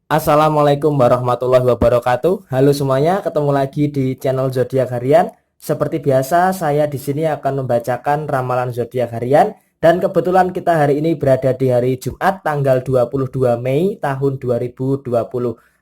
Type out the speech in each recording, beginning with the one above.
Assalamualaikum warahmatullahi wabarakatuh. Halo semuanya, ketemu lagi di channel Zodiak Harian. Seperti biasa, saya di sini akan membacakan ramalan zodiak harian dan kebetulan kita hari ini berada di hari Jumat tanggal 22 Mei tahun 2020.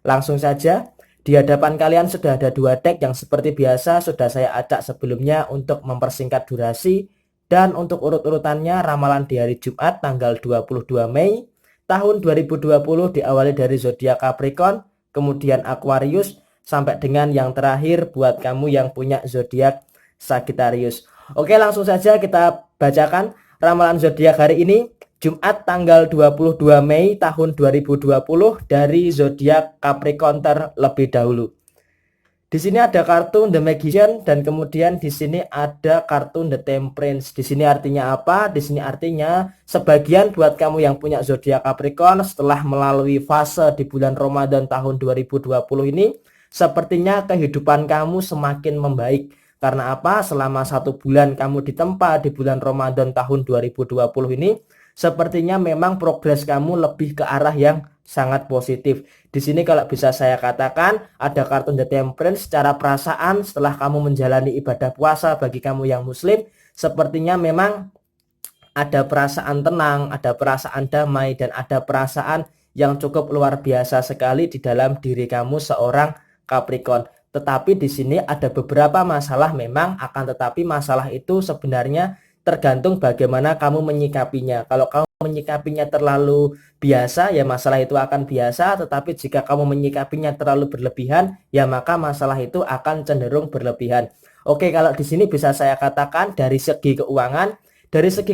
Langsung saja, di hadapan kalian sudah ada dua deck yang seperti biasa sudah saya acak sebelumnya untuk mempersingkat durasi, dan untuk urut-urutannya ramalan di hari Jumat tanggal 22 Mei tahun 2020 diawali dari zodiak Capricorn, kemudian Aquarius, sampai dengan yang terakhir buat kamu yang punya zodiak Sagittarius. Oke, langsung saja kita bacakan ramalan zodiak hari ini, Jumat tanggal 22 Mei tahun 2020 dari zodiak Capricorn terlebih dahulu. Di sini ada kartun The Magician dan kemudian di sini ada kartun The Temperance. Di sini artinya apa? Di sini artinya sebagian buat kamu yang punya zodiak Capricorn setelah melalui fase di bulan Ramadan tahun 2020 ini, sepertinya kehidupan kamu semakin membaik. Karena apa? Selama 1 bulan kamu ditempa di bulan Ramadan tahun 2020 ini, sepertinya memang progres kamu lebih ke arah yang sangat positif. Di sini kalau bisa saya katakan ada kartun The Temperance. Secara perasaan setelah kamu menjalani ibadah puasa bagi kamu yang muslim, sepertinya memang ada perasaan tenang, ada perasaan damai, dan ada perasaan yang cukup luar biasa sekali di dalam diri kamu seorang Capricorn. Tetapi di sini ada beberapa masalah memang, akan tetapi masalah itu sebenarnya tergantung bagaimana kamu menyikapinya. Kalau kamu menyikapinya terlalu biasa, ya masalah itu akan biasa, tetapi jika kamu menyikapinya terlalu berlebihan, ya maka masalah itu akan cenderung berlebihan. Oke, kalau di sini bisa saya katakan dari segi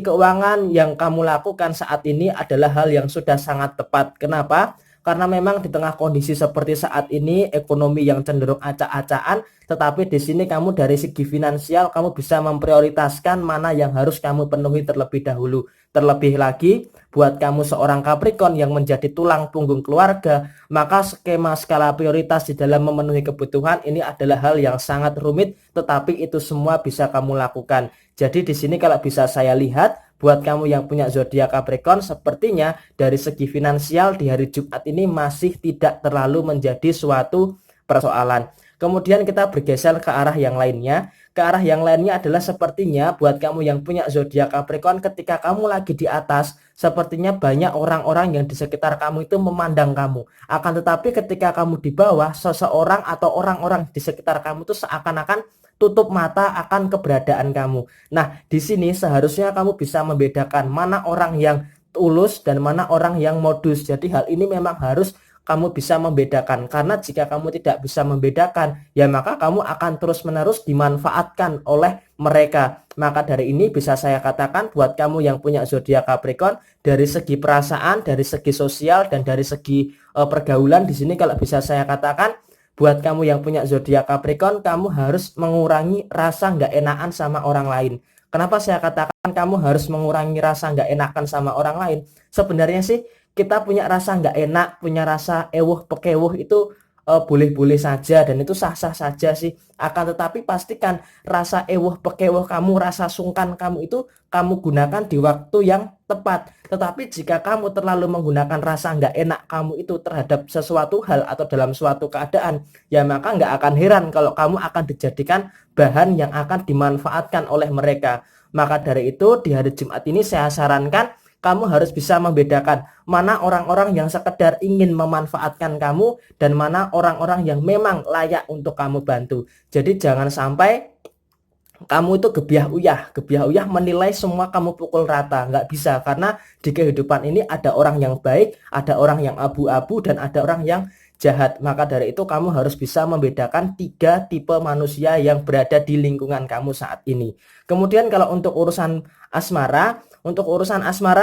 keuangan yang kamu lakukan saat ini adalah hal yang sudah sangat tepat. Kenapa? Karena memang di tengah kondisi seperti saat ini, ekonomi yang cenderung acak-acakan, tetapi di sini kamu dari segi finansial kamu bisa memprioritaskan mana yang harus kamu penuhi terlebih dahulu. Terlebih lagi, buat kamu seorang Capricorn yang menjadi tulang punggung keluarga, maka skema skala prioritas di dalam memenuhi kebutuhan ini adalah hal yang sangat rumit, tetapi itu semua bisa kamu lakukan. Jadi di sini kalau bisa saya lihat, buat kamu yang punya zodiak Capricorn, sepertinya dari segi finansial di hari Jumat ini masih tidak terlalu menjadi suatu persoalan. Kemudian kita bergeser ke arah yang lainnya. Ke arah yang lainnya adalah sepertinya buat kamu yang punya zodiak Capricorn, ketika kamu lagi di atas, sepertinya banyak orang-orang yang di sekitar kamu itu memandang kamu. Akan tetapi ketika kamu di bawah, seseorang atau orang-orang di sekitar kamu itu seakan-akan tutup mata akan keberadaan kamu. Nah, di sini seharusnya kamu bisa membedakan mana orang yang tulus dan mana orang yang modus. Jadi hal ini memang harus kamu bisa membedakan, karena jika kamu tidak bisa membedakan, ya maka kamu akan terus-menerus dimanfaatkan oleh mereka. Maka dari ini bisa saya katakan buat kamu yang punya zodiak Capricorn, dari segi perasaan, dari segi sosial, dan dari segi pergaulan, di sini kalau bisa saya katakan buat kamu yang punya zodiak Capricorn, kamu harus mengurangi rasa nggak enakan sama orang lain. Kenapa saya katakan kamu harus mengurangi rasa nggak enakan sama orang lain? Sebenarnya sih kita punya rasa nggak enak, punya rasa ewuh pekewuh itu boleh-boleh saja dan itu sah-sah saja sih. Akan tetapi pastikan rasa ewuh pekewuh kamu, rasa sungkan kamu itu kamu gunakan di waktu yang tepat. Tetapi jika kamu terlalu menggunakan rasa nggak enak kamu itu terhadap sesuatu hal atau dalam suatu keadaan, ya maka nggak akan heran kalau kamu akan dijadikan bahan yang akan dimanfaatkan oleh mereka. Maka dari itu di hari Jumat ini saya sarankan kamu harus bisa membedakan mana orang-orang yang sekedar ingin memanfaatkan kamu dan mana orang-orang yang memang layak untuk kamu bantu. Jadi jangan sampai kamu itu gebiah uyah menilai semua kamu pukul rata. Nggak bisa, karena di kehidupan ini ada orang yang baik, ada orang yang abu-abu, dan ada orang yang jahat. Maka dari itu kamu harus bisa membedakan 3 tipe manusia yang berada di lingkungan kamu saat ini. Kemudian kalau untuk urusan asmara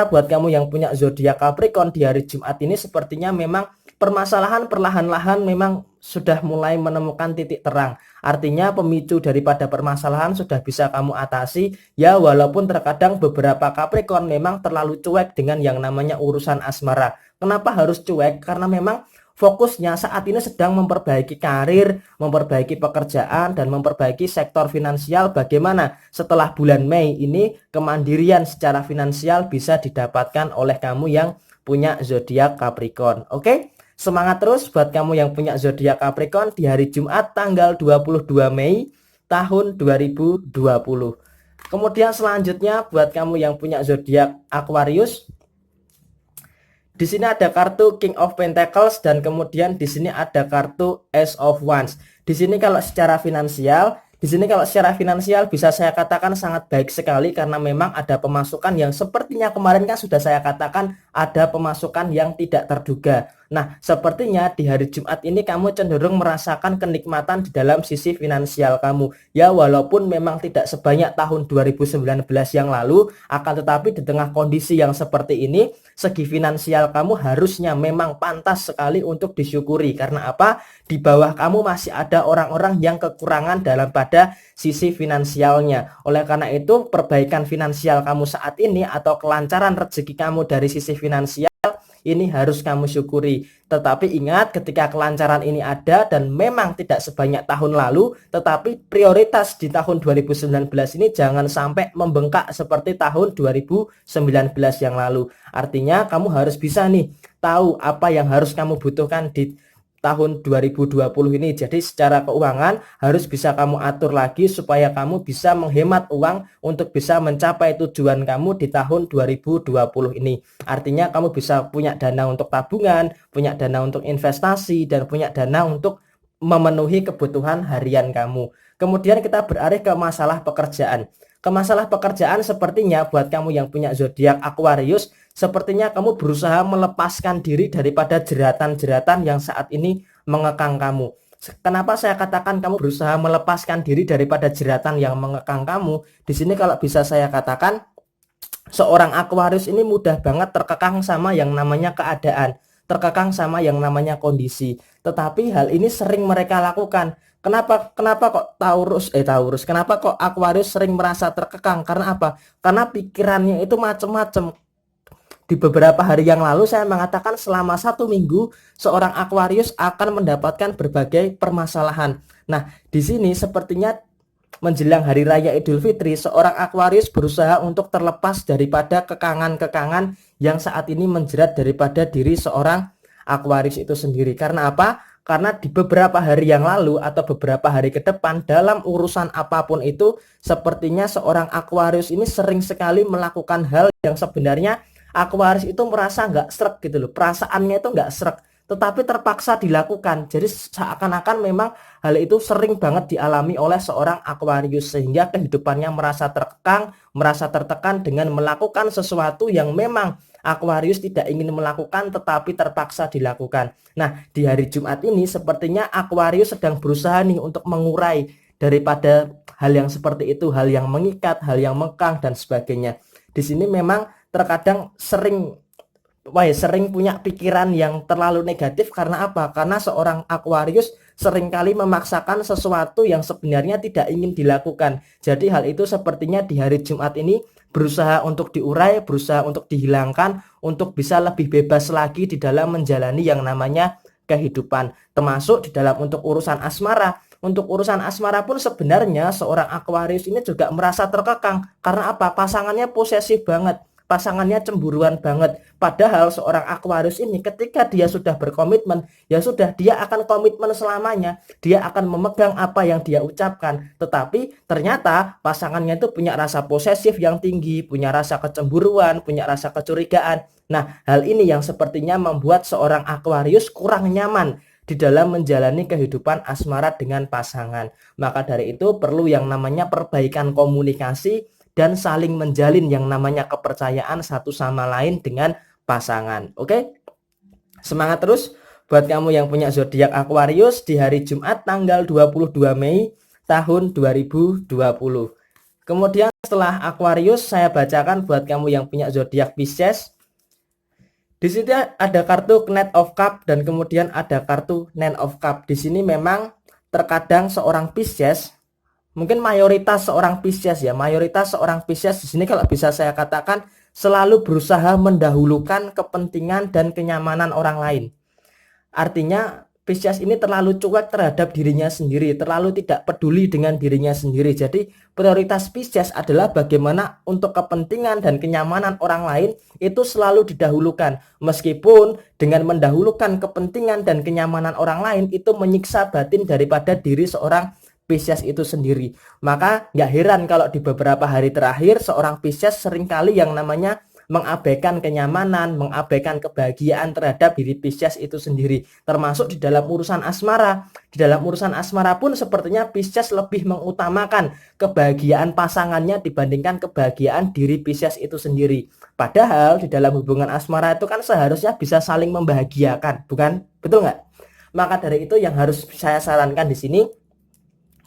buat kamu yang punya zodiak Capricorn di hari Jumat ini, sepertinya memang permasalahan perlahan-lahan memang sudah mulai menemukan titik terang. Artinya pemicu daripada permasalahan sudah bisa kamu atasi, ya walaupun terkadang beberapa Capricorn memang terlalu cuek dengan yang namanya urusan asmara. Kenapa harus cuek? Karena memang fokusnya saat ini sedang memperbaiki karir, memperbaiki pekerjaan, dan memperbaiki sektor finansial. Bagaimana setelah bulan Mei ini kemandirian secara finansial bisa didapatkan oleh kamu yang punya zodiak Capricorn. Oke? Semangat terus buat kamu yang punya zodiak Capricorn di hari Jumat tanggal 22 Mei tahun 2020. Kemudian selanjutnya buat kamu yang punya zodiak Aquarius, di sini ada kartu King of Pentacles dan kemudian di sini ada kartu Ace of Wands. Di sini kalau secara finansial, bisa saya katakan sangat baik sekali karena memang ada pemasukan yang sepertinya kemarin kan sudah saya katakan ada pemasukan yang tidak terduga. Nah, sepertinya di hari Jumat ini kamu cenderung merasakan kenikmatan di dalam sisi finansial kamu. Ya, walaupun memang tidak sebanyak tahun 2019 yang lalu, akan tetapi di tengah kondisi yang seperti ini, segi finansial kamu harusnya memang pantas sekali untuk disyukuri. Karena apa? Di bawah kamu masih ada orang-orang yang kekurangan dalam pada sisi finansialnya. Oleh karena itu, perbaikan finansial kamu saat ini atau kelancaran rezeki kamu dari sisi finansial ini harus kamu syukuri. Tetapi ingat, ketika kelancaran ini ada dan memang tidak sebanyak tahun lalu, tetapi prioritas di tahun 2019 ini jangan sampai membengkak seperti tahun 2019 yang lalu. Artinya kamu harus bisa nih tahu apa yang harus kamu butuhkan di tahun 2020 ini. Jadi secara keuangan harus bisa kamu atur lagi supaya kamu bisa menghemat uang untuk bisa mencapai tujuan kamu di tahun 2020 ini. Artinya kamu bisa punya dana untuk tabungan, punya dana untuk investasi, dan punya dana untuk memenuhi kebutuhan harian kamu. Kemudian kita beralih ke masalah pekerjaan. Ke masalah pekerjaan sepertinya buat kamu yang punya zodiak Aquarius, sepertinya kamu berusaha melepaskan diri daripada jeratan-jeratan yang saat ini mengekang kamu. Kenapa saya katakan kamu berusaha melepaskan diri daripada jeratan yang mengekang kamu? Di sini kalau bisa saya katakan, seorang Aquarius ini mudah banget terkekang sama yang namanya keadaan, terkekang sama yang namanya kondisi. Tetapi hal ini sering mereka lakukan. Kenapa kok kenapa kok Aquarius sering merasa terkekang? Karena apa? Karena pikirannya itu macam-macam. Di beberapa hari yang lalu saya mengatakan selama 1 minggu seorang Aquarius akan mendapatkan berbagai permasalahan. Nah, di sini sepertinya menjelang Hari Raya Idul Fitri, seorang Aquarius berusaha untuk terlepas daripada kekangan-kekangan yang saat ini menjerat daripada diri seorang Aquarius itu sendiri. Karena apa? Karena di beberapa hari yang lalu atau beberapa hari ke depan dalam urusan apapun itu, sepertinya seorang Aquarius ini sering sekali melakukan hal yang sebenarnya Aquarius itu merasa nggak srek gitu loh. Perasaannya itu nggak srek, tetapi terpaksa dilakukan. Jadi seakan-akan memang hal itu sering banget dialami oleh seorang Aquarius sehingga kehidupannya merasa terkekang, merasa tertekan dengan melakukan sesuatu yang memang Aquarius tidak ingin melakukan tetapi terpaksa dilakukan. Nah, di hari Jumat ini sepertinya Aquarius sedang berusaha nih untuk mengurai daripada hal yang seperti itu, hal yang mengikat, hal yang mengekang dan sebagainya. Di sini memang terkadang sering punya pikiran yang terlalu negatif. Karena apa? Karena seorang Aquarius seringkali memaksakan sesuatu yang sebenarnya tidak ingin dilakukan. Jadi hal itu sepertinya di hari Jumat ini berusaha untuk diurai, berusaha untuk dihilangkan, untuk bisa lebih bebas lagi di dalam menjalani yang namanya kehidupan, termasuk di dalam untuk urusan asmara. Untuk urusan asmara pun sebenarnya seorang Aquarius ini juga merasa terkekang. Karena apa? Pasangannya posesif banget, pasangannya cemburuan banget. Padahal seorang Aquarius ini ketika dia sudah berkomitmen, ya sudah, dia akan komitmen selamanya. Dia akan memegang apa yang dia ucapkan. Tetapi ternyata pasangannya itu punya rasa posesif yang tinggi, punya rasa kecemburuan, punya rasa kecurigaan. Nah, hal ini yang sepertinya membuat seorang Aquarius kurang nyaman di dalam menjalani kehidupan asmara dengan pasangan. Maka dari itu perlu yang namanya perbaikan komunikasi dan saling menjalin yang namanya kepercayaan satu sama lain dengan pasangan. Oke? Semangat terus buat kamu yang punya zodiak Aquarius di hari Jumat tanggal 22 Mei tahun 2020. Kemudian setelah Aquarius, saya bacakan buat kamu yang punya zodiak Pisces. Di sini ada kartu Knight of Cup dan kemudian ada kartu Nine of Cup. Di sini memang terkadang seorang Pisces, mungkin mayoritas seorang Pisces di sini kalau bisa saya katakan selalu berusaha mendahulukan kepentingan dan kenyamanan orang lain. Artinya Pisces ini terlalu cuek terhadap dirinya sendiri, terlalu tidak peduli dengan dirinya sendiri. Jadi prioritas Pisces adalah bagaimana untuk kepentingan dan kenyamanan orang lain itu selalu didahulukan. Meskipun dengan mendahulukan kepentingan dan kenyamanan orang lain itu menyiksa batin daripada diri seorang Pisces itu sendiri. Maka nggak heran kalau di beberapa hari terakhir seorang Pisces seringkali yang namanya mengabaikan kenyamanan, mengabaikan kebahagiaan terhadap diri Pisces itu sendiri, termasuk di dalam urusan asmara. Di dalam urusan asmara pun sepertinya Pisces lebih mengutamakan kebahagiaan pasangannya dibandingkan kebahagiaan diri Pisces itu sendiri. Padahal di dalam hubungan asmara itu kan seharusnya bisa saling membahagiakan, bukan? Betul nggak? Maka dari itu yang harus saya sarankan di sini,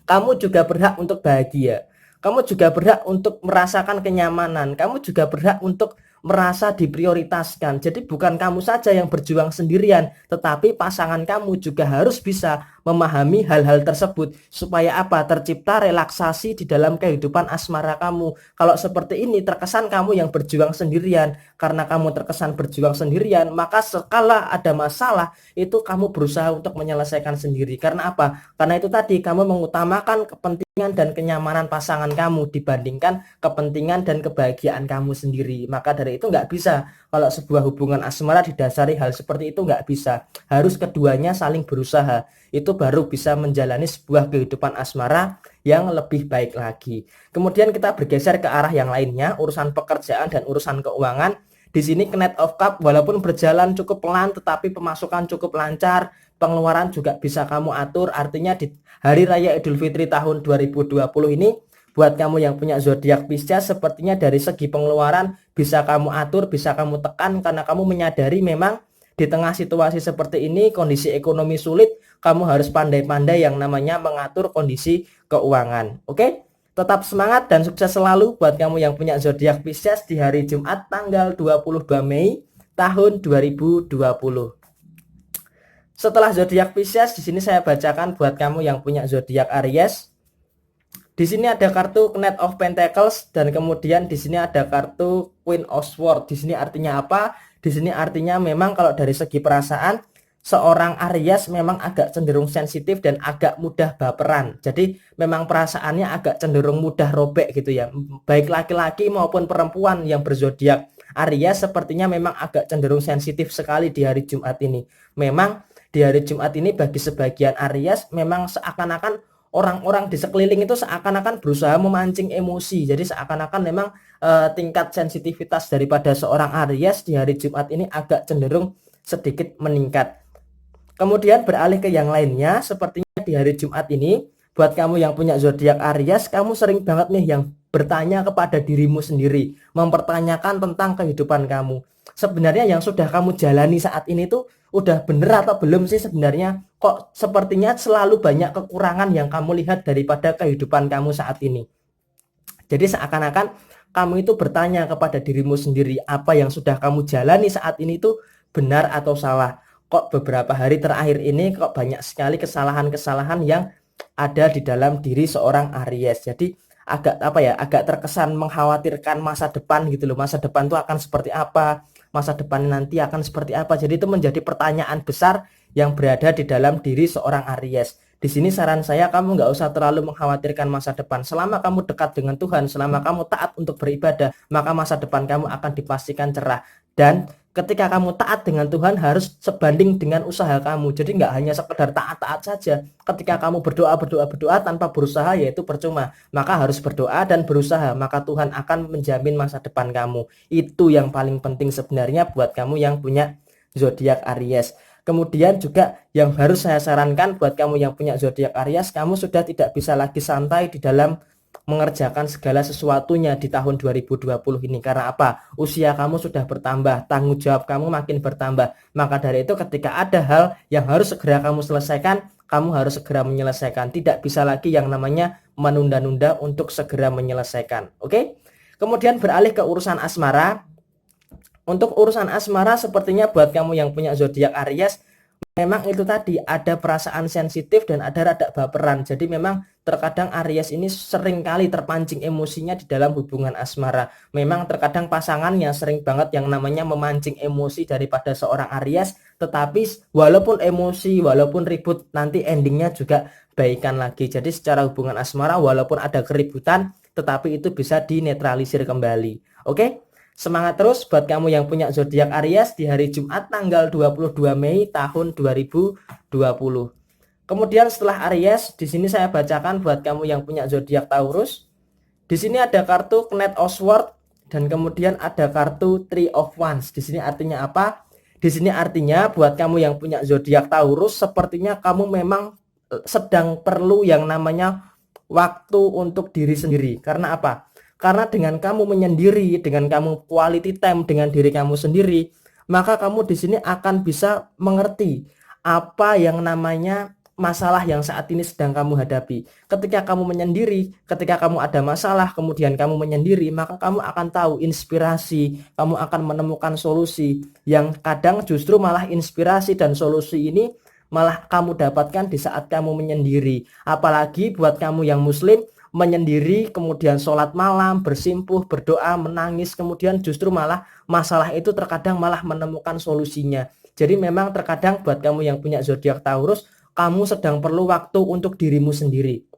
kamu juga berhak untuk bahagia. Kamu juga berhak untuk merasakan kenyamanan. Kamu juga berhak untuk merasa diprioritaskan. Jadi bukan kamu saja yang berjuang sendirian, tetapi pasangan kamu juga harus bisa memahami hal-hal tersebut. Supaya apa? Tercipta relaksasi di dalam kehidupan asmara kamu. Kalau seperti ini terkesan kamu yang berjuang sendirian. Karena kamu terkesan berjuang sendirian, maka sekala ada masalah itu kamu berusaha untuk menyelesaikan sendiri. Karena apa? Karena itu tadi kamu mengutamakan kepentingan dan kenyamanan pasangan kamu dibandingkan kepentingan dan kebahagiaan kamu sendiri. Maka dari itu nggak bisa kalau sebuah hubungan asmara didasari hal seperti itu, nggak bisa. Harus keduanya saling berusaha. Itu baru bisa menjalani sebuah kehidupan asmara yang lebih baik lagi. Kemudian kita bergeser ke arah yang lainnya, urusan pekerjaan dan urusan keuangan. Di sini Knight of Cup walaupun berjalan cukup pelan tetapi pemasukan cukup lancar, pengeluaran juga bisa kamu atur. Artinya di Hari Raya Idul Fitri tahun 2020 ini buat kamu yang punya zodiak Pisces sepertinya dari segi pengeluaran bisa kamu atur, bisa kamu tekan karena kamu menyadari memang di tengah situasi seperti ini, kondisi ekonomi sulit, kamu harus pandai-pandai yang namanya mengatur kondisi keuangan. Oke? Tetap semangat dan sukses selalu buat kamu yang punya zodiak Pisces di hari Jumat tanggal 22 Mei tahun 2020. Setelah zodiak Pisces, di sini saya bacakan buat kamu yang punya zodiak Aries. Di sini ada kartu Knight of Pentacles dan kemudian di sini ada kartu Queen of Swords. Di sini artinya apa? Di sini artinya memang kalau dari segi perasaan seorang Aries memang agak cenderung sensitif dan agak mudah baperan. Jadi memang perasaannya agak cenderung mudah robek gitu ya. Baik laki-laki maupun perempuan yang berzodiak Aries sepertinya memang agak cenderung sensitif sekali di hari Jumat ini. Memang di hari Jumat ini bagi sebagian Aries memang seakan-akan orang-orang di sekeliling itu seakan-akan berusaha memancing emosi. Jadi seakan-akan memang tingkat sensitivitas daripada seorang Aries di hari Jumat ini agak cenderung sedikit meningkat. Kemudian beralih ke yang lainnya, sepertinya di hari Jumat ini, buat kamu yang punya zodiak Aries, kamu sering banget nih yang bertanya kepada dirimu sendiri, mempertanyakan tentang kehidupan kamu. Sebenarnya yang sudah kamu jalani saat ini tuh udah bener atau belum sih sebenarnya? Kok sepertinya selalu banyak kekurangan yang kamu lihat daripada kehidupan kamu saat ini. Jadi seakan-akan kamu itu bertanya kepada dirimu sendiri, apa yang sudah kamu jalani saat ini tuh benar atau salah. Kok beberapa hari terakhir ini kok banyak sekali kesalahan-kesalahan yang ada di dalam diri seorang Aries. Jadi agak apa ya, agak terkesan mengkhawatirkan masa depan gitu loh. Masa depan tuh akan seperti apa? Masa depan nanti akan seperti apa? Jadi itu menjadi pertanyaan besar yang berada di dalam diri seorang Aries. Di sini saran saya kamu nggak usah terlalu mengkhawatirkan masa depan. Selama kamu dekat dengan Tuhan, selama kamu taat untuk beribadah, maka masa depan kamu akan dipastikan cerah. Dan ketika kamu taat dengan Tuhan harus sebanding dengan usaha kamu. Jadi nggak hanya sekedar taat-taat saja. Ketika kamu berdoa tanpa berusaha yaitu percuma. Maka harus berdoa dan berusaha. Maka Tuhan akan menjamin masa depan kamu. Itu yang paling penting sebenarnya buat kamu yang punya zodiak Aries. Kemudian juga yang harus saya sarankan buat kamu yang punya zodiak Aries, kamu sudah tidak bisa lagi santai di dalam mengerjakan segala sesuatunya di tahun 2020 ini. Karena apa? Usia kamu sudah bertambah, tanggung jawab kamu makin bertambah. Maka dari itu ketika ada hal yang harus segera kamu selesaikan, kamu harus segera menyelesaikan. Tidak bisa lagi yang namanya menunda-nunda untuk segera menyelesaikan. Oke? Kemudian beralih ke urusan asmara. Untuk urusan asmara sepertinya buat kamu yang punya zodiak Aries, memang itu tadi ada perasaan sensitif dan ada rada baperan. Jadi memang terkadang Aries ini sering kali terpancing emosinya di dalam hubungan asmara. Memang terkadang pasangannya sering banget yang namanya memancing emosi daripada seorang Aries, tetapi walaupun emosi, walaupun ribut, nanti endingnya juga baikan lagi. Jadi secara hubungan asmara walaupun ada keributan, tetapi itu bisa dinetralisir kembali. Oke? Semangat terus buat kamu yang punya zodiak Aries di hari Jumat tanggal 22 Mei tahun 2020. Kemudian setelah Aries, di sini saya bacakan buat kamu yang punya zodiak Taurus. Di sini ada kartu Knight of Swords dan kemudian ada kartu Three of Wands. Di sini artinya apa? Di sini artinya buat kamu yang punya zodiak Taurus, sepertinya kamu memang sedang perlu yang namanya waktu untuk diri sendiri. Karena apa? Karena dengan kamu menyendiri, dengan kamu quality time dengan diri kamu sendiri, maka kamu di sini akan bisa mengerti apa yang namanya masalah yang saat ini sedang kamu hadapi. Ketika kamu menyendiri, ketika kamu ada masalah, kemudian kamu menyendiri, maka kamu akan tahu inspirasi, kamu akan menemukan solusi yang kadang justru malah inspirasi dan solusi ini malah kamu dapatkan di saat kamu menyendiri. Apalagi buat kamu yang muslim, menyendiri, kemudian sholat malam, bersimpuh, berdoa, menangis, kemudian justru malah masalah itu terkadang malah menemukan solusinya. Jadi memang terkadang buat kamu yang punya zodiak Taurus, kamu sedang perlu waktu untuk dirimu sendiri,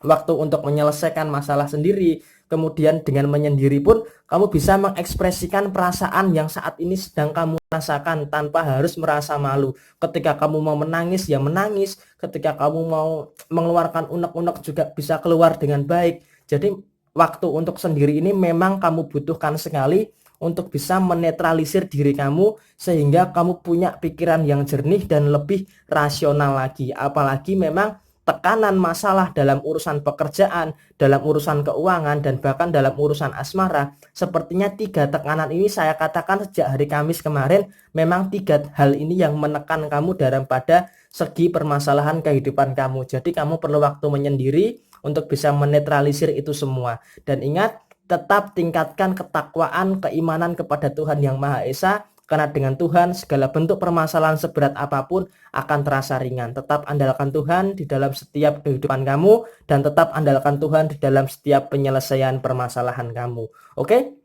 waktu untuk menyelesaikan masalah sendiri. Kemudian dengan menyendiri pun kamu bisa mengekspresikan perasaan yang saat ini sedang kamu rasakan tanpa harus merasa malu. Ketika kamu mau menangis ya menangis, ketika kamu mau mengeluarkan unek-unek juga bisa keluar dengan baik. Jadi waktu untuk sendiri ini memang kamu butuhkan sekali untuk bisa menetralisir diri kamu sehingga kamu punya pikiran yang jernih dan lebih rasional lagi. Apalagi memang tekanan masalah dalam urusan pekerjaan, dalam urusan keuangan, dan bahkan dalam urusan asmara. Sepertinya 3 tekanan ini saya katakan sejak hari Kamis kemarin, memang 3 hal ini yang menekan kamu dalam pada segi permasalahan kehidupan kamu. Jadi kamu perlu waktu menyendiri untuk bisa menetralisir itu semua. Dan ingat, tetap tingkatkan ketakwaan, keimanan kepada Tuhan Yang Maha Esa, karena dengan Tuhan segala bentuk permasalahan seberat apapun akan terasa ringan. Tetap andalkan Tuhan di dalam setiap kehidupan kamu dan tetap andalkan Tuhan di dalam setiap penyelesaian permasalahan kamu. Oke?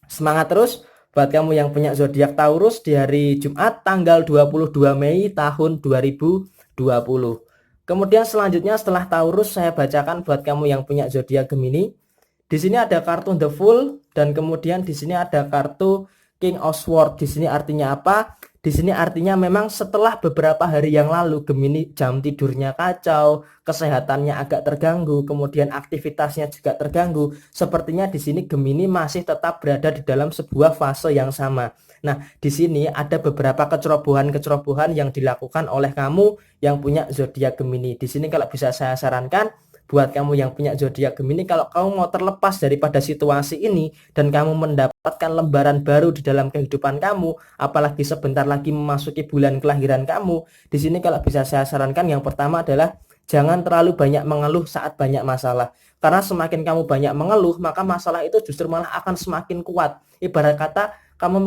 Semangat terus buat kamu yang punya zodiak Taurus di hari Jumat tanggal 22 Mei tahun 2020. Kemudian selanjutnya setelah Taurus saya bacakan buat kamu yang punya zodiak Gemini. Di sini ada kartu The Fool dan kemudian di sini ada kartu King of Swords. Di sini artinya apa? Di sini artinya memang setelah beberapa hari yang lalu Gemini jam tidurnya kacau, kesehatannya agak terganggu, kemudian aktivitasnya juga terganggu. Sepertinya di sini Gemini masih tetap berada di dalam sebuah fase yang sama. Nah, di sini ada beberapa kecerobohan-kecerobohan yang dilakukan oleh kamu yang punya zodiak Gemini. Di sini kalau bisa saya sarankan buat kamu yang punya zodiak Gemini, kalau kamu mau terlepas daripada situasi ini dan kamu mendapatkan lembaran baru di dalam kehidupan kamu, apalagi sebentar lagi memasuki bulan kelahiran kamu, di sini kalau bisa saya sarankan yang pertama adalah jangan terlalu banyak mengeluh saat banyak masalah. Karena semakin kamu banyak mengeluh, maka masalah itu justru malah akan semakin kuat. Ibarat kata kamu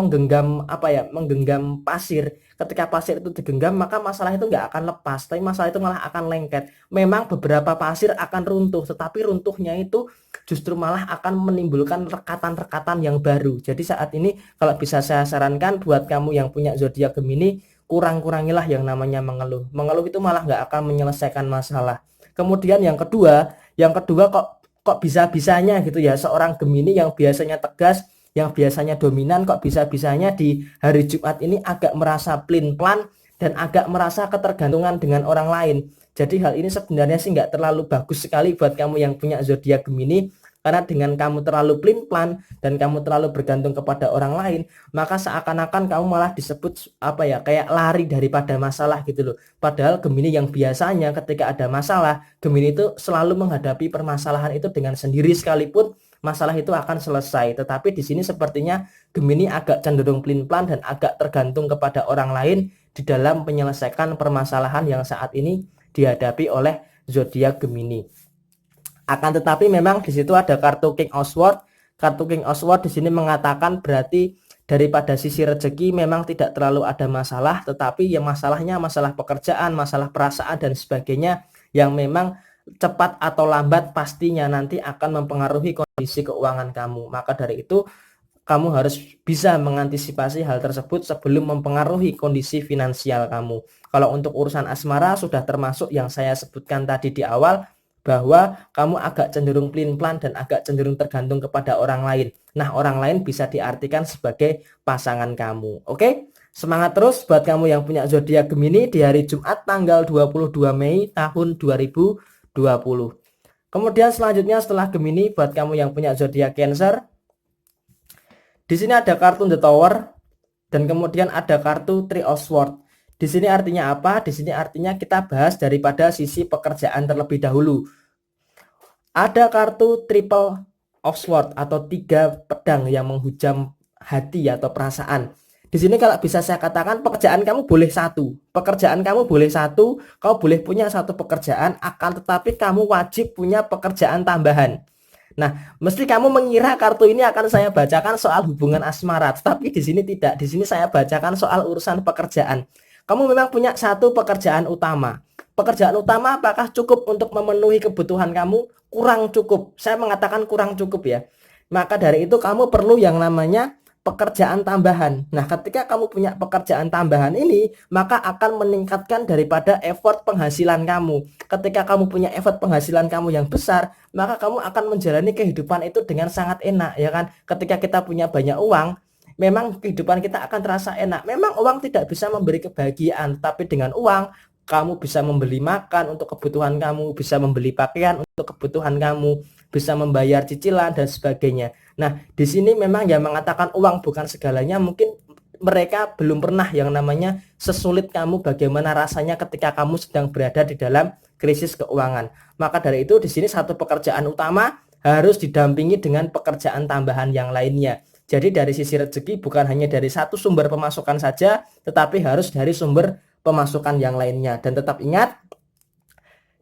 menggenggam pasir. Ketika pasir itu digenggam, maka masalah itu nggak akan lepas, tapi masalah itu malah akan lengket. Memang beberapa pasir akan runtuh, tetapi runtuhnya itu justru malah akan menimbulkan rekatan-rekatan yang baru. Jadi saat ini kalau bisa saya sarankan buat kamu yang punya zodiak Gemini, kurang-kurangilah yang namanya mengeluh. Mengeluh itu malah nggak akan menyelesaikan masalah. Kemudian yang kedua kok bisa-bisanya gitu ya, seorang Gemini yang biasanya tegas, yang biasanya dominan, kok bisa-bisanya di hari Jumat ini agak merasa plin-plan dan agak merasa ketergantungan dengan orang lain. Jadi hal ini sebenarnya sih nggak terlalu bagus sekali buat kamu yang punya zodiak Gemini, karena dengan kamu terlalu plin-plan dan kamu terlalu bergantung kepada orang lain, maka seakan-akan kamu malah disebut kayak lari daripada masalah gitu loh. Padahal Gemini yang biasanya ketika ada masalah, Gemini itu selalu menghadapi permasalahan itu dengan sendiri sekalipun masalah itu akan selesai. Tetapi di sini sepertinya Gemini agak cenderung plin-plan dan agak tergantung kepada orang lain di dalam menyelesaikan permasalahan yang saat ini dihadapi oleh zodiak Gemini. Akan tetapi memang di situ ada kartu King of Swords. Kartu King of Swords di sini mengatakan berarti daripada sisi rezeki memang tidak terlalu ada masalah, tetapi yang masalahnya masalah pekerjaan, masalah perasaan dan sebagainya yang memang cepat atau lambat pastinya nanti akan mempengaruhi kondisi keuangan kamu. Maka dari itu kamu harus bisa mengantisipasi hal tersebut sebelum mempengaruhi kondisi finansial kamu. Kalau untuk urusan asmara sudah termasuk yang saya sebutkan tadi di awal, bahwa kamu agak cenderung pelin-pelan dan agak cenderung tergantung kepada orang lain. Nah, orang lain bisa diartikan sebagai pasangan kamu. Oke? Semangat terus buat kamu yang punya zodiak Gemini di hari Jumat tanggal 22 Mei tahun 2020. Kemudian selanjutnya setelah Gemini buat kamu yang punya zodiak Cancer, di sini ada kartu The Tower dan kemudian ada kartu Three of Swords. Di sini artinya apa? Di sini artinya kita bahas daripada sisi pekerjaan terlebih dahulu. Ada kartu Triple of Swords atau 3 pedang yang menghujam hati atau perasaan. Di sini kalau bisa saya katakan pekerjaan kamu boleh satu. Pekerjaan kamu boleh satu, kau boleh punya satu pekerjaan, akan tetapi kamu wajib punya pekerjaan tambahan. Nah, mesti kamu mengira kartu ini akan saya bacakan soal hubungan asmara, tapi di sini tidak. Di sini saya bacakan soal urusan pekerjaan. Kamu memang punya satu pekerjaan utama. Pekerjaan utama apakah cukup untuk memenuhi kebutuhan kamu? Kurang cukup. Saya mengatakan kurang cukup ya. Maka dari itu kamu perlu yang namanya pekerjaan tambahan. Nah, ketika kamu punya pekerjaan tambahan ini, maka akan meningkatkan daripada effort penghasilan kamu. Ketika kamu punya effort penghasilan kamu yang besar, maka kamu akan menjalani kehidupan itu dengan sangat enak, ya kan? Ketika kita punya banyak uang, memang kehidupan kita akan terasa enak. Memang uang tidak bisa memberi kebahagiaan, tapi dengan uang kamu bisa membeli makan untuk kebutuhan kamu, bisa membeli pakaian untuk kebutuhan kamu, bisa membayar cicilan dan sebagainya. Nah, di sini memang yang mengatakan uang bukan segalanya, mungkin mereka belum pernah yang namanya sesulit kamu bagaimana rasanya ketika kamu sedang berada di dalam krisis keuangan. Maka dari itu di sini satu pekerjaan utama harus didampingi dengan pekerjaan tambahan yang lainnya. Jadi dari sisi rezeki bukan hanya dari satu sumber pemasukan saja, tetapi harus dari sumber pemasukan yang lainnya. Dan tetap ingat,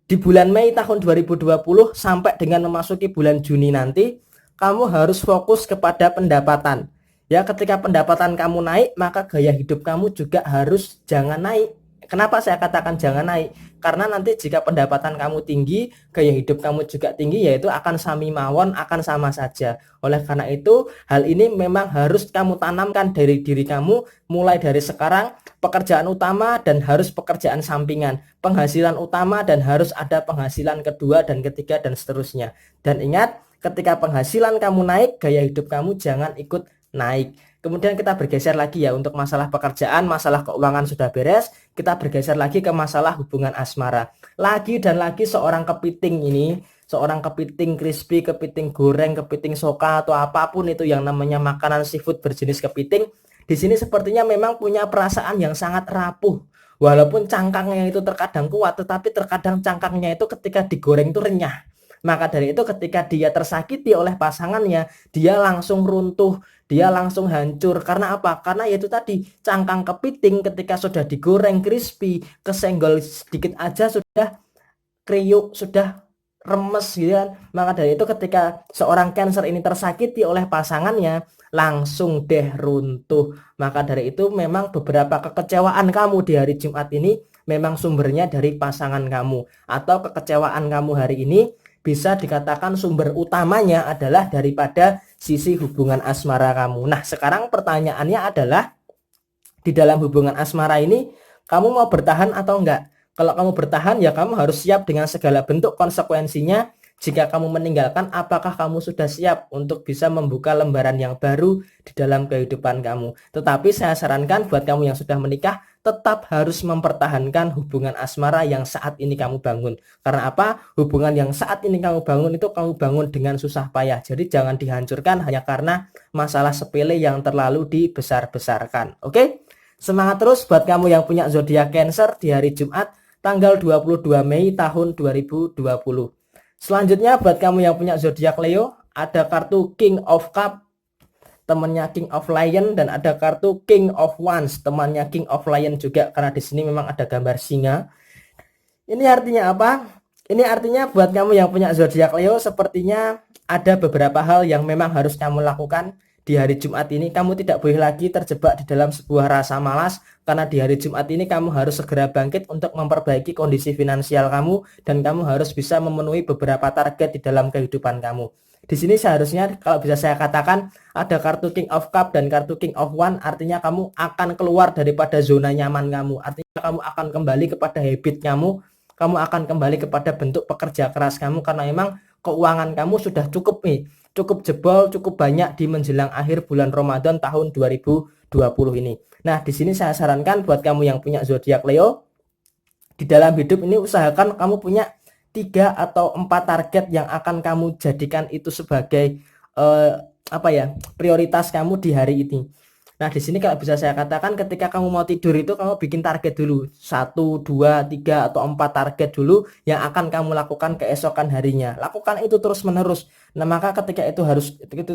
di bulan Mei tahun 2020 sampai dengan memasuki bulan Juni nanti, kamu harus fokus kepada pendapatan. Ya, ketika pendapatan kamu naik, maka gaya hidup kamu juga harus jangan naik. Kenapa saya katakan jangan naik? Karena nanti jika pendapatan kamu tinggi, gaya hidup kamu juga tinggi, yaitu akan sami mawon, akan sama saja. Oleh karena itu, hal ini memang harus kamu tanamkan dari diri kamu mulai dari sekarang. Pekerjaan utama dan harus pekerjaan sampingan, penghasilan utama dan harus ada penghasilan kedua dan ketiga dan seterusnya. Dan ingat, ketika penghasilan kamu naik, gaya hidup kamu jangan ikut naik. Kemudian kita bergeser lagi ya, untuk masalah pekerjaan, masalah keuangan sudah beres, kita bergeser lagi ke masalah hubungan asmara. Lagi dan lagi seorang kepiting ini, seorang kepiting crispy, kepiting goreng, kepiting soka atau apapun itu yang namanya makanan seafood berjenis kepiting, di sini sepertinya memang punya perasaan yang sangat rapuh. Walaupun cangkangnya itu terkadang kuat, tetapi terkadang cangkangnya itu ketika digoreng itu renyah. Maka dari itu ketika dia tersakiti oleh pasangannya, dia langsung runtuh, dia langsung hancur. Karena apa? Karena yaitu tadi, cangkang kepiting ketika sudah digoreng crispy, kesenggol sedikit aja sudah kriuk, sudah remes gitu kan. Maka dari itu ketika seorang Cancer ini tersakiti oleh pasangannya, langsung deh runtuh. Maka dari itu memang beberapa kekecewaan kamu di hari Jumat ini memang sumbernya dari pasangan kamu, atau kekecewaan kamu hari ini bisa dikatakan sumber utamanya adalah daripada sisi hubungan asmara kamu. Nah, sekarang pertanyaannya adalah, di dalam hubungan asmara ini kamu mau bertahan atau enggak? Kalau kamu bertahan, ya kamu harus siap dengan segala bentuk konsekuensinya. Jika kamu meninggalkan, apakah kamu sudah siap untuk bisa membuka lembaran yang baru di dalam kehidupan kamu? Tetapi saya sarankan buat kamu yang sudah menikah, tetap harus mempertahankan hubungan asmara yang saat ini kamu bangun. Karena apa? Hubungan yang saat ini kamu bangun itu kamu bangun dengan susah payah. Jadi jangan dihancurkan hanya karena masalah sepele yang terlalu dibesar-besarkan. Oke? Semangat terus buat kamu yang punya zodiak Cancer di hari Jumat tanggal 22 Mei tahun 2020. Selanjutnya buat kamu yang punya zodiak Leo, ada kartu King of Cup, temannya King of Lion, dan ada kartu King of Wands, temannya King of Lion juga, karena di sini memang ada gambar singa. Ini artinya apa? Ini artinya buat kamu yang punya zodiak Leo, sepertinya ada beberapa hal yang memang harus kamu lakukan di hari Jumat ini kamu tidak boleh lagi terjebak di dalam sebuah rasa malas, karena di hari Jumat ini kamu harus segera bangkit untuk memperbaiki kondisi finansial kamu, dan kamu harus bisa memenuhi beberapa target di dalam kehidupan kamu. Di sini seharusnya kalau bisa saya katakan ada kartu King of Cup dan kartu King of One, artinya kamu akan keluar daripada zona nyaman kamu. Artinya kamu akan kembali kepada habit kamu akan kembali kepada bentuk pekerja keras kamu, karena memang keuangan kamu sudah cukup nih, cukup jebol, cukup banyak di menjelang akhir bulan Ramadan tahun 2020 ini. Nah, di sini saya sarankan buat kamu yang punya zodiak Leo, di dalam hidup ini usahakan kamu punya 3 atau 4 target yang akan kamu jadikan itu sebagai prioritas kamu di hari ini. Nah, di sini kalau bisa saya katakan ketika kamu mau tidur itu kamu bikin target dulu. 1, 2, 3 atau 4 target dulu yang akan kamu lakukan keesokan harinya. Lakukan itu terus-menerus. Nah, maka ketika itu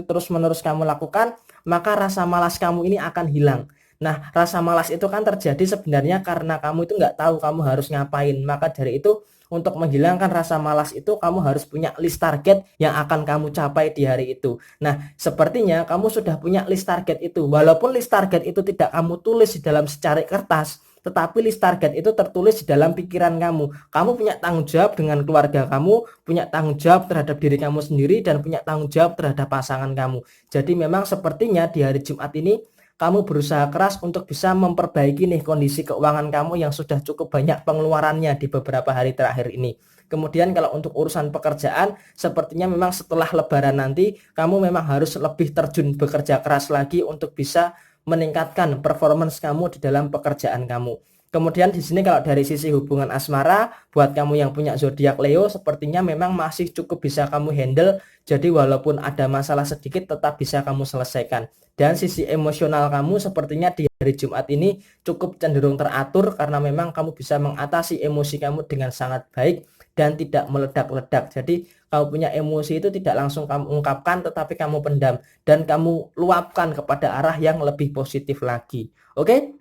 terus-menerus kamu lakukan, maka rasa malas kamu ini akan hilang. Nah, rasa malas itu kan terjadi sebenarnya karena kamu itu nggak tahu kamu harus ngapain. Maka dari itu untuk menghilangkan rasa malas itu kamu harus punya list target yang akan kamu capai di hari itu. Nah, sepertinya kamu sudah punya list target itu. Walaupun list target itu tidak kamu tulis di dalam secari kertas, tetapi list target itu tertulis di dalam pikiran kamu. Kamu punya tanggung jawab dengan keluarga kamu, punya tanggung jawab terhadap diri kamu sendiri, dan punya tanggung jawab terhadap pasangan kamu. Jadi memang sepertinya di hari Jumat ini kamu berusaha keras untuk bisa memperbaiki nih kondisi keuangan kamu yang sudah cukup banyak pengeluarannya di beberapa hari terakhir ini. Kemudian kalau untuk urusan pekerjaan, sepertinya memang setelah lebaran nanti kamu memang harus lebih terjun bekerja keras lagi untuk bisa meningkatkan performance kamu di dalam pekerjaan kamu. Kemudian di sini kalau dari sisi hubungan asmara, buat kamu yang punya zodiak Leo, sepertinya memang masih cukup bisa kamu handle. Jadi walaupun ada masalah sedikit tetap bisa kamu selesaikan. Dan sisi emosional kamu sepertinya di hari Jumat ini cukup cenderung teratur, karena memang kamu bisa mengatasi emosi kamu dengan sangat baik dan tidak meledak-ledak. Jadi kamu punya emosi itu tidak langsung kamu ungkapkan, tetapi kamu pendam dan kamu luapkan kepada arah yang lebih positif lagi. Oke?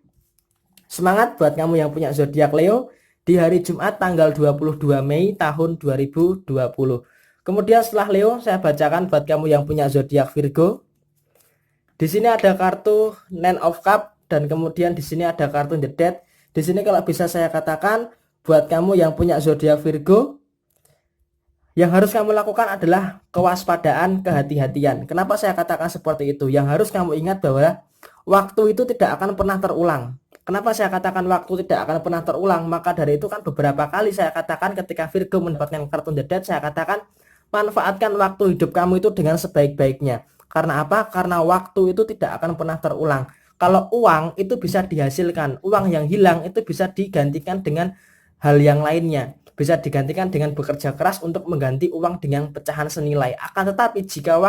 Semangat buat kamu yang punya zodiak Leo di hari Jumat tanggal 22 Mei tahun 2020. Kemudian setelah Leo, saya bacakan buat kamu yang punya zodiak Virgo. Di sini ada kartu Nine of Cup dan kemudian di sini ada kartu The Death. Di sini kalau bisa saya katakan buat kamu yang punya zodiak Virgo, yang harus kamu lakukan adalah kewaspadaan, kehati-hatian. Kenapa saya katakan seperti itu? Yang harus kamu ingat bahwa waktu itu tidak akan pernah terulang. Kenapa saya katakan waktu tidak akan pernah terulang? Maka dari itu kan beberapa kali saya katakan ketika Virgo mendapatkan kartu The Death, saya katakan manfaatkan waktu hidup kamu itu dengan sebaik-baiknya. Karena apa? Karena waktu itu tidak akan pernah terulang. Kalau uang itu bisa dihasilkan, uang yang hilang itu bisa digantikan dengan hal yang lainnya. Bisa digantikan dengan bekerja keras untuk mengganti uang dengan pecahan senilai. Akan tetapi jika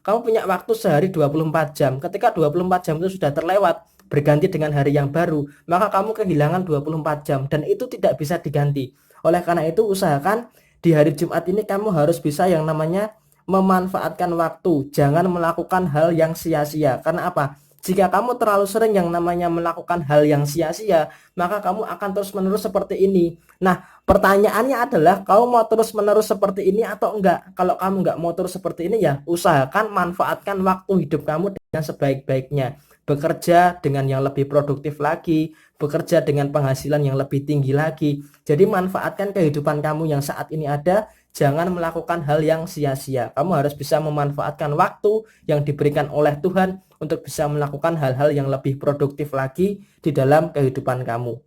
kamu punya waktu sehari 24 jam, ketika 24 jam itu sudah terlewat, berganti dengan hari yang baru, maka kamu kehilangan 24 jam dan itu tidak bisa diganti. Oleh karena itu usahakan di hari Jumat ini kamu harus bisa yang namanya memanfaatkan waktu, jangan melakukan hal yang sia-sia. Karena apa? Jika kamu terlalu sering yang namanya melakukan hal yang sia-sia, maka kamu akan terus-menerus seperti ini. Nah, pertanyaannya adalah kamu mau terus-menerus seperti ini atau enggak? Kalau kamu enggak mau terus seperti ini, ya usahakan manfaatkan waktu hidup kamu dengan sebaik-baiknya. Bekerja dengan yang lebih produktif lagi, bekerja dengan penghasilan yang lebih tinggi lagi. Jadi manfaatkan kehidupan kamu yang saat ini ada. Jangan melakukan hal yang sia-sia. Kamu harus bisa memanfaatkan waktu yang diberikan oleh Tuhan untuk bisa melakukan hal-hal yang lebih produktif lagi di dalam kehidupan kamu.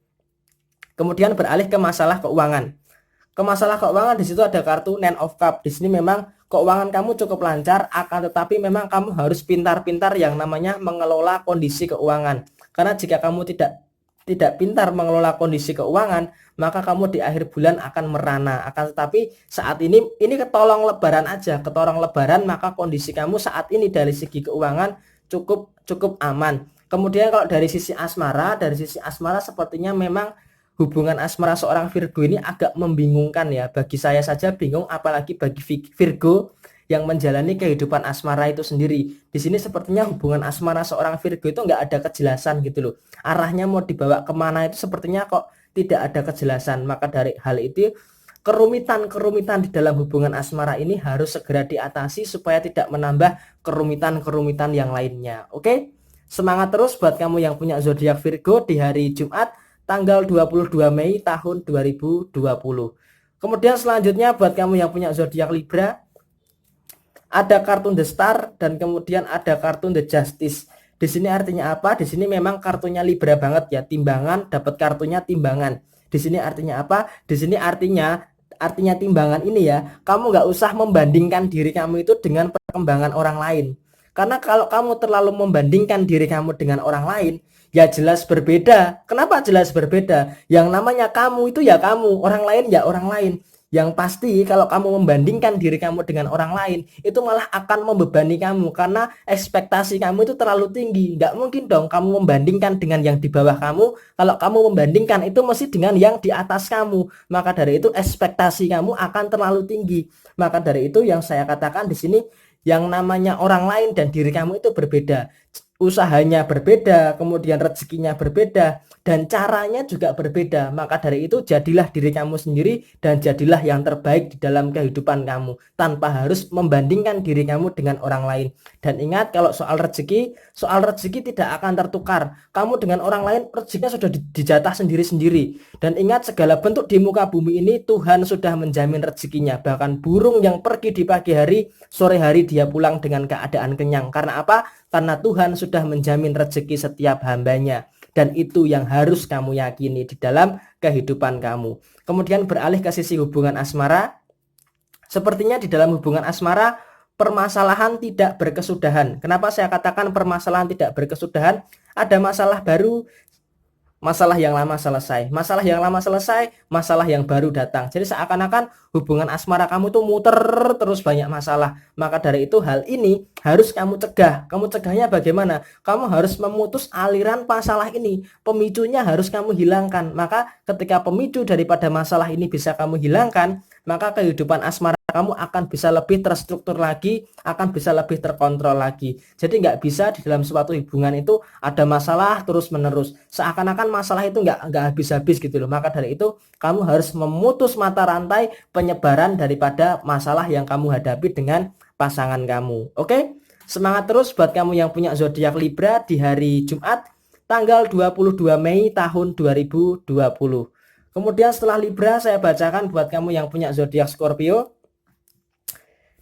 Kemudian beralih ke masalah keuangan. Ke masalah keuangan di situ ada kartu Nine of Cup. Di sini memang keuangan kamu cukup lancar, akan tetapi memang kamu harus pintar-pintar yang namanya mengelola kondisi keuangan. Karena jika kamu tidak pintar mengelola kondisi keuangan, maka kamu di akhir bulan akan merana. Akan tetapi saat ini ketolong lebaran aja, ketolong lebaran, maka kondisi kamu saat ini dari segi keuangan cukup aman. Kemudian kalau dari sisi asmara sepertinya memang hubungan asmara seorang Virgo ini agak membingungkan ya. Bagi saya saja bingung, apalagi bagi Virgo yang menjalani kehidupan asmara itu sendiri. Di sini sepertinya hubungan asmara seorang Virgo itu nggak ada kejelasan gitu loh. Arahnya mau dibawa kemana itu sepertinya kok tidak ada kejelasan. Maka dari hal itu kerumitan-kerumitan di dalam hubungan asmara ini harus segera diatasi supaya tidak menambah kerumitan-kerumitan yang lainnya. Oke? Semangat terus buat kamu yang punya zodiak Virgo di hari Jumat tanggal 22 Mei tahun 2020. Kemudian selanjutnya buat kamu yang punya zodiak Libra, ada kartun The Star dan kemudian ada kartun The Justice. Di sini artinya apa? Di sini memang kartunya Libra banget ya, timbangan, dapat kartunya timbangan. Di sini artinya apa? Di sini artinya timbangan ini ya, kamu nggak usah membandingkan diri kamu itu dengan perkembangan orang lain. Karena kalau kamu terlalu membandingkan diri kamu dengan orang lain, ya jelas berbeda. Kenapa jelas berbeda? Yang namanya kamu itu ya kamu, orang lain ya orang lain. Yang pasti kalau kamu membandingkan diri kamu dengan orang lain, itu malah akan membebani kamu karena ekspektasi kamu itu terlalu tinggi. Nggak mungkin dong kamu membandingkan dengan yang di bawah kamu. Kalau kamu membandingkan itu mesti dengan yang di atas kamu. Maka dari itu ekspektasi kamu akan terlalu tinggi. Maka dari itu yang saya katakan di sini, yang namanya orang lain dan diri kamu itu berbeda. Usahanya berbeda, kemudian rezekinya berbeda, dan caranya juga berbeda. Maka dari itu jadilah diri kamu sendiri dan jadilah yang terbaik di dalam kehidupan kamu tanpa harus membandingkan diri kamu dengan orang lain. Dan ingat, kalau soal rezeki tidak akan tertukar. Kamu dengan orang lain rezekinya sudah dijatah sendiri-sendiri. Dan ingat, segala bentuk di muka bumi ini Tuhan sudah menjamin rezekinya. Bahkan burung yang pergi di pagi hari, sore hari dia pulang dengan keadaan kenyang. Karena apa? Karena Tuhan sudah menjamin rezeki setiap hambanya. Dan itu yang harus kamu yakini di dalam kehidupan kamu. Kemudian beralih ke sisi hubungan asmara. Sepertinya di dalam hubungan asmara permasalahan tidak berkesudahan. Kenapa saya katakan permasalahan tidak berkesudahan? Ada masalah baru, masalah yang lama selesai, masalah yang lama selesai, masalah yang baru datang. Jadi seakan-akan hubungan asmara kamu tuh muter terus banyak masalah. Maka dari itu hal ini harus kamu cegah. Kamu cegahnya bagaimana? Kamu harus memutus aliran masalah ini. Pemicunya harus kamu hilangkan. Maka ketika pemicu daripada masalah ini bisa kamu hilangkan, maka kehidupan asmara kamu akan bisa lebih terstruktur lagi, akan bisa lebih terkontrol lagi. Jadi nggak bisa di dalam suatu hubungan itu ada masalah terus menerus. Seakan-akan masalah itu nggak habis-habis gitu loh. Maka dari itu kamu harus memutus mata rantai penyebaran daripada masalah yang kamu hadapi dengan pasangan kamu. Oke? Semangat terus buat kamu yang punya zodiak Libra di hari Jumat tanggal 22 Mei tahun 2020. Kemudian setelah Libra saya bacakan buat kamu yang punya zodiak Scorpio.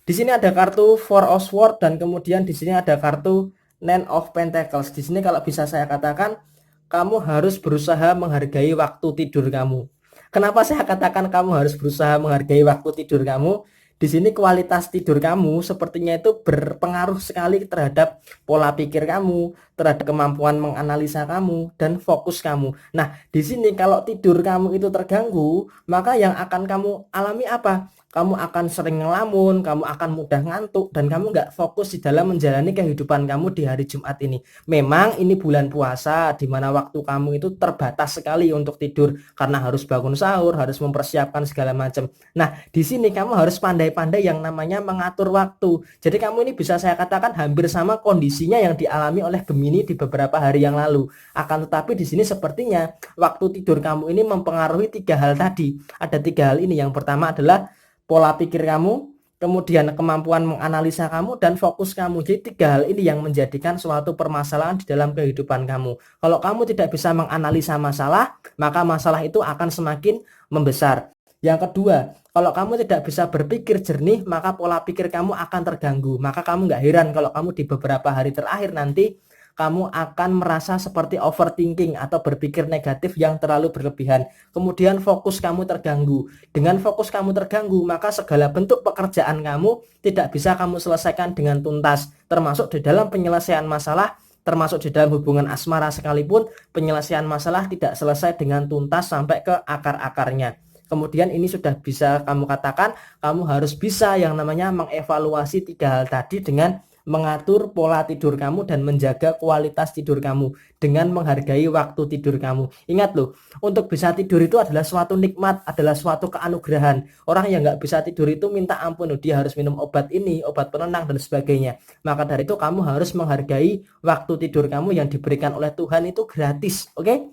Di sini ada kartu Four of Swords dan kemudian di sini ada kartu Nine of Pentacles. Di sini kalau bisa saya katakan, kamu harus berusaha menghargai waktu tidur kamu. Kenapa saya katakan kamu harus berusaha menghargai waktu tidur kamu? Di sini kualitas tidur kamu sepertinya itu berpengaruh sekali terhadap pola pikir kamu, terhadap kemampuan menganalisa kamu dan fokus kamu. Nah, di sini kalau tidur kamu itu terganggu, maka yang akan kamu alami apa? Kamu akan sering ngelamun, kamu akan mudah ngantuk, dan kamu nggak fokus di dalam menjalani kehidupan kamu di hari Jumat ini. Memang ini bulan puasa, di mana waktu kamu itu terbatas sekali untuk tidur, karena harus bangun sahur, harus mempersiapkan segala macam. Nah, di sini kamu harus pandai-pandai yang namanya mengatur waktu. Jadi kamu ini bisa saya katakan hampir sama kondisinya yang dialami oleh Gemini di beberapa hari yang lalu. Akan tetapi di sini sepertinya waktu tidur kamu ini mempengaruhi 3 hal tadi. Ada 3 hal ini. Yang pertama adalah pola pikir kamu, kemudian kemampuan menganalisa kamu, dan fokus kamu. Jadi 3 hal ini yang menjadikan suatu permasalahan di dalam kehidupan kamu. Kalau kamu tidak bisa menganalisa masalah, maka masalah itu akan semakin membesar. Yang kedua, kalau kamu tidak bisa berpikir jernih, maka pola pikir kamu akan terganggu. Maka kamu nggak heran kalau kamu di beberapa hari terakhir nanti kamu akan merasa seperti overthinking atau berpikir negatif yang terlalu berlebihan. Kemudian fokus kamu terganggu. Dengan fokus kamu terganggu, maka segala bentuk pekerjaan kamu tidak bisa kamu selesaikan dengan tuntas. Termasuk di dalam penyelesaian masalah, termasuk di dalam hubungan asmara sekalipun, penyelesaian masalah tidak selesai dengan tuntas sampai ke akar-akarnya. Kemudian ini sudah bisa kamu katakan, kamu harus bisa yang namanya mengevaluasi 3 hal tadi dengan mengatur pola tidur kamu dan menjaga kualitas tidur kamu dengan menghargai waktu tidur kamu. Ingat loh, untuk bisa tidur itu adalah suatu nikmat, adalah suatu keanugerahan. Orang yang nggak bisa tidur itu minta ampun, dia harus minum obat ini, obat penenang dan sebagainya. Maka dari itu kamu harus menghargai waktu tidur kamu yang diberikan oleh Tuhan itu gratis, oke?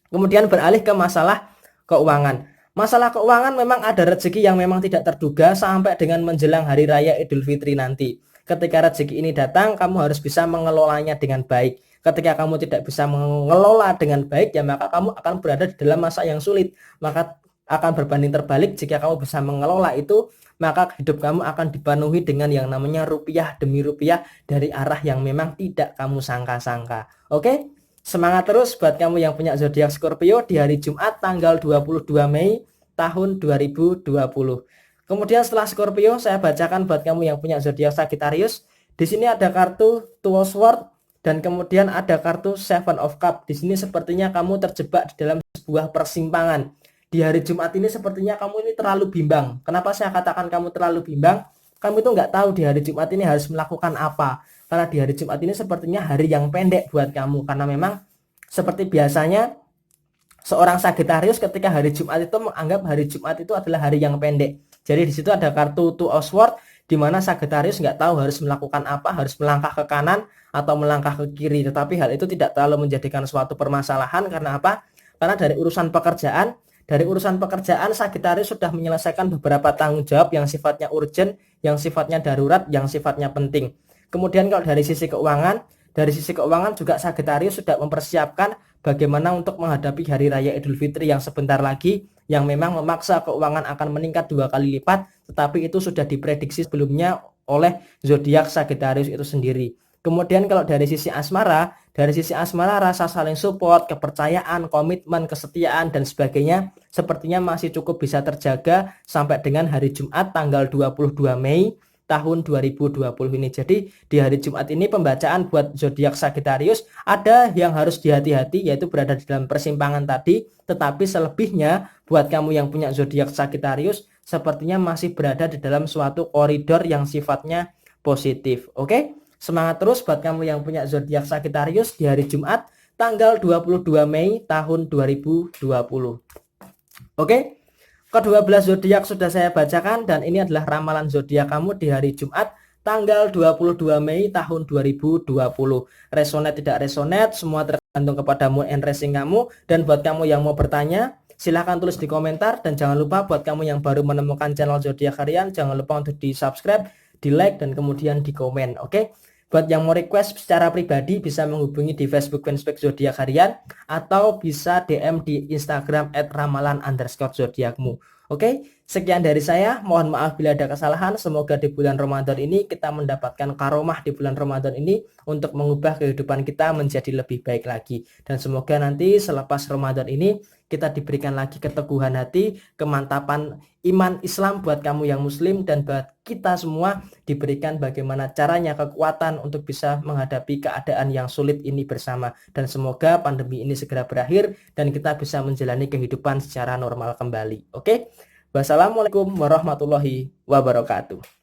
Kemudian beralih ke masalah keuangan. Masalah keuangan memang ada rezeki yang memang tidak terduga sampai dengan menjelang hari raya Idul Fitri nanti. Ketika rezeki ini datang, kamu harus bisa mengelolanya dengan baik. Ketika kamu tidak bisa mengelola dengan baik, ya maka kamu akan berada di dalam masa yang sulit. Maka akan berbanding terbalik jika kamu bisa mengelola itu, maka hidup kamu akan dipenuhi dengan yang namanya rupiah demi rupiah dari arah yang memang tidak kamu sangka-sangka. Oke? Semangat terus buat kamu yang punya zodiak Scorpio di hari Jumat tanggal 22 Mei tahun 2020. Kemudian setelah Scorpio, saya bacakan buat kamu yang punya zodiak Sagittarius. Di sini ada kartu Two of Swords dan kemudian ada kartu Seven of Cups. Di sini sepertinya kamu terjebak di dalam sebuah persimpangan. Di hari Jumat ini sepertinya kamu ini terlalu bimbang. Kenapa saya katakan kamu terlalu bimbang? Kamu itu nggak tahu di hari Jumat ini harus melakukan apa. Karena di hari Jumat ini sepertinya hari yang pendek buat kamu. Karena memang seperti biasanya seorang Sagittarius ketika hari Jumat itu menganggap hari Jumat itu adalah hari yang pendek. Jadi di situ ada kartu Two of Swords di mana Sagittarius nggak tahu harus melakukan apa, harus melangkah ke kanan atau melangkah ke kiri. Tetapi hal itu tidak terlalu menjadikan suatu permasalahan. Karena apa? Karena dari urusan pekerjaan Sagittarius sudah menyelesaikan beberapa tanggung jawab yang sifatnya urgent, yang sifatnya darurat, yang sifatnya penting. Kemudian kalau dari sisi keuangan juga Sagittarius sudah mempersiapkan bagaimana untuk menghadapi hari raya Idul Fitri yang sebentar lagi, yang memang memaksa keuangan akan meningkat 2 kali lipat, tetapi itu sudah diprediksi sebelumnya oleh zodiak Sagittarius itu sendiri. Kemudian kalau dari sisi asmara rasa saling support, kepercayaan, komitmen, kesetiaan dan sebagainya sepertinya masih cukup bisa terjaga sampai dengan hari Jumat tanggal 22 Mei tahun 2020 ini. Jadi di hari Jumat ini pembacaan buat zodiak Sagittarius ada yang harus dihati-hati, yaitu berada di dalam persimpangan tadi, tetapi selebihnya buat kamu yang punya zodiak Sagittarius sepertinya masih berada di dalam suatu koridor yang sifatnya positif. Oke? Semangat terus buat kamu yang punya zodiak Sagittarius di hari Jumat tanggal 22 Mei tahun 2020. Oke? Ke-12 zodiak sudah saya bacakan dan ini adalah ramalan zodiak kamu di hari Jumat tanggal 22 Mei tahun 2020. Resonate tidak resonate semua tergantung kepada mood and racing kamu. Dan buat kamu yang mau bertanya silahkan tulis di komentar. Dan jangan lupa buat kamu yang baru menemukan channel zodiak harian, jangan lupa untuk di subscribe, di like dan kemudian di komen. Oke? Buat yang mau request secara pribadi bisa menghubungi di Facebook fanspage zodiak harian atau bisa DM di Instagram @ramalan_zodiakmu. Oke, sekian dari saya. Mohon maaf bila ada kesalahan. Semoga di bulan Ramadan ini kita mendapatkan karomah di bulan Ramadan ini untuk mengubah kehidupan kita menjadi lebih baik lagi. Dan semoga nanti selepas Ramadan ini kita diberikan lagi keteguhan hati, kemantapan iman Islam buat kamu yang muslim, dan buat kita semua diberikan bagaimana caranya kekuatan untuk bisa menghadapi keadaan yang sulit ini bersama. Dan semoga pandemi ini segera berakhir dan kita bisa menjalani kehidupan secara normal kembali. Oke? Wassalamualaikum warahmatullahi wabarakatuh.